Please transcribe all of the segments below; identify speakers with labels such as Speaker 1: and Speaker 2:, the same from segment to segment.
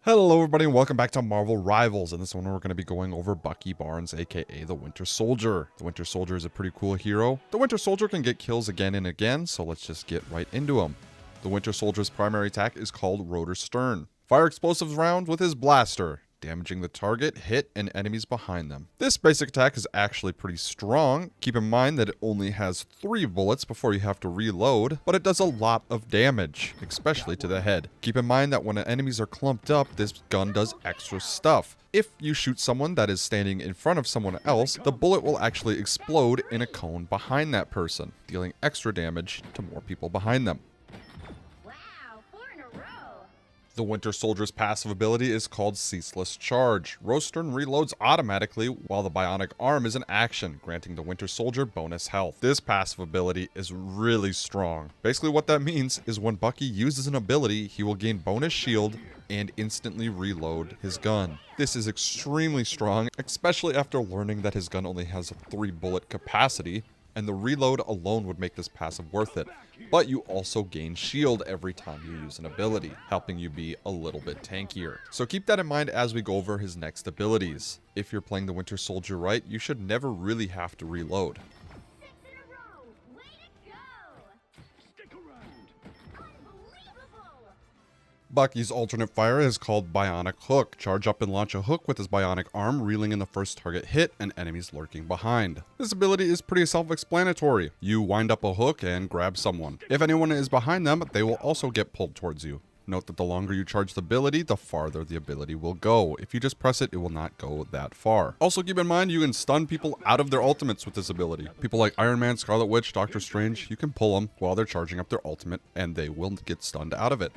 Speaker 1: Hello everybody and welcome back to Marvel Rivals. In this one we're going to be going over Bucky Barnes, aka the Winter Soldier. The Winter Soldier is a pretty cool hero. The Winter Soldier can get kills again and again, so let's just get right into him. The Winter Soldier's primary attack is called Rotor Stern. Fire explosives rounds with his blaster, damaging the target, hit, and enemies behind them. This basic attack is actually pretty strong. Keep in mind that it only has 3 bullets before you have to reload, but it does a lot of damage, especially to the head. Keep in mind that when enemies are clumped up, this gun does extra stuff. If you shoot someone that is standing in front of someone else, the bullet will actually explode in a cone behind that person, dealing extra damage to more people behind them. The Winter Soldier's passive ability is called Ceaseless Charge. Rostern reloads automatically while the bionic arm is in action, granting the Winter Soldier bonus health. This passive ability is really strong. Basically what that means is when Bucky uses an ability, he will gain bonus shield and instantly reload his gun. This is extremely strong, especially after learning that his gun only has a 3 bullet capacity, and the reload alone would make this passive worth it. But you also gain shield every time you use an ability, helping you be a little bit tankier. So keep that in mind as we go over his next abilities. If you're playing the Winter Soldier right, you should never really have to reload. Bucky's alternate fire is called Bionic Hook. Charge up and launch a hook with his bionic arm, reeling in the first target hit and enemies lurking behind. This ability is pretty self-explanatory. You wind up a hook and grab someone. If anyone is behind them, they will also get pulled towards you. Note that the longer you charge the ability, the farther the ability will go. If you just press it, it will not go that far. Also keep in mind, you can stun people out of their ultimates with this ability. People like Iron Man, Scarlet Witch, Doctor Strange, you can pull them while they're charging up their ultimate and they will get stunned out of it.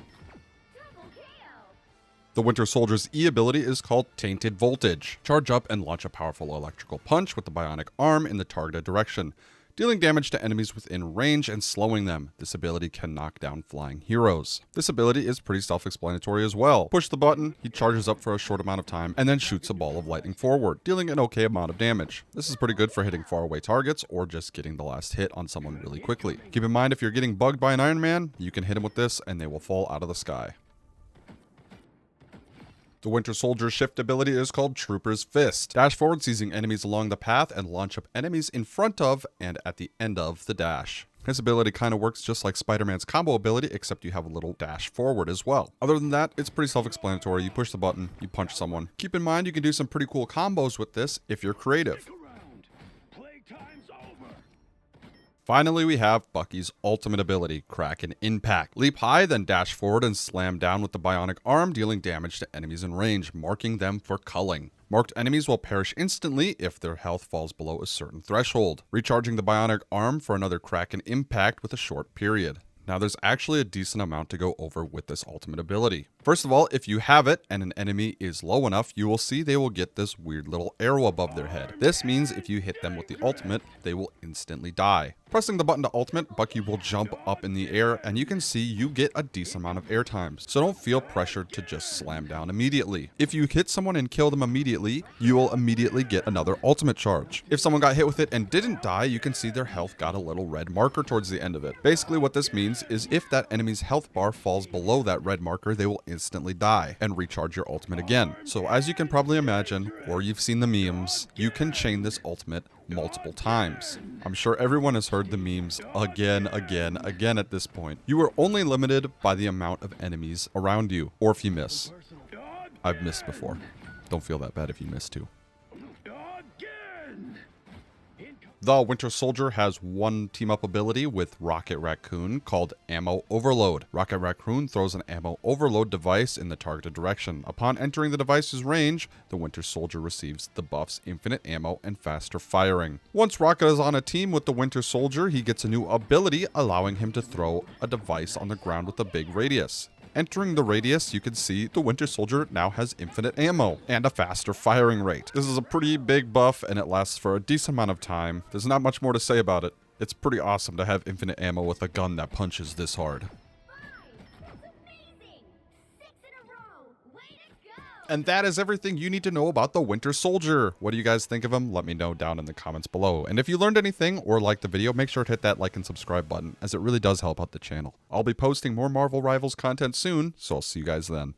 Speaker 1: The Winter Soldier's E ability is called Tainted Voltage. Charge up and launch a powerful electrical punch with the bionic arm in the targeted direction, dealing damage to enemies within range and slowing them. This ability can knock down flying heroes. This ability is pretty self-explanatory as well. Push the button, he charges up for a short amount of time, and then shoots a ball of lightning forward, dealing an okay amount of damage. This is pretty good for hitting faraway targets or just getting the last hit on someone really quickly. Keep in mind, if you're getting bugged by an Iron Man, you can hit him with this and they will fall out of the sky. The Winter Soldier's shift ability is called Trooper's Fist. Dash forward, seizing enemies along the path, and launch up enemies in front of and at the end of the dash. His ability kind of works just like Spider-Man's combo ability, except you have a little dash forward as well. Other than that, it's pretty self-explanatory. You push the button, you punch someone. Keep in mind, you can do some pretty cool combos with this if you're creative. Finally, we have Bucky's ultimate ability, Kraken Impact. Leap high, then dash forward and slam down with the bionic arm, dealing damage to enemies in range, marking them for culling. Marked enemies will perish instantly if their health falls below a certain threshold, recharging the bionic arm for another Kraken Impact with a short period. Now there's actually a decent amount to go over with this ultimate ability. First of all, if you have it and an enemy is low enough, you will see they will get this weird little arrow above their head. This means if you hit them with the ultimate, they will instantly die. Pressing the button to ultimate, Bucky will jump up in the air and you can see you get a decent amount of air times. So don't feel pressured to just slam down immediately. If you hit someone and kill them immediately, you will immediately get another ultimate charge. If someone got hit with it and didn't die, you can see their health got a little red marker towards the end of it. Basically what this means is if that enemy's health bar falls below that red marker, they will instantly die and recharge your ultimate again. So as you can probably imagine, or you've seen the memes, you can chain this ultimate multiple times. I'm sure everyone has heard the memes again at this point. You are only limited by the amount of enemies around you, or if you miss. I've missed before. Don't feel that bad if you miss too. The Winter Soldier has one team-up ability with Rocket Raccoon called Ammo Overload. Rocket Raccoon throws an ammo overload device in the targeted direction. Upon entering the device's range, the Winter Soldier receives the buffs Infinite Ammo and Faster Firing. Once Rocket is on a team with the Winter Soldier, he gets a new ability allowing him to throw a device on the ground with a big radius. Entering the radius, you can see the Winter Soldier now has infinite ammo and a faster firing rate. This is a pretty big buff and it lasts for a decent amount of time. There's not much more to say about it. It's pretty awesome to have infinite ammo with a gun that punches this hard. And that is everything you need to know about the Winter Soldier. What do you guys think of him? Let me know down in the comments below. And if you learned anything or liked the video, make sure to hit that like and subscribe button, as it really does help out the channel. I'll be posting more Marvel Rivals content soon, so I'll see you guys then.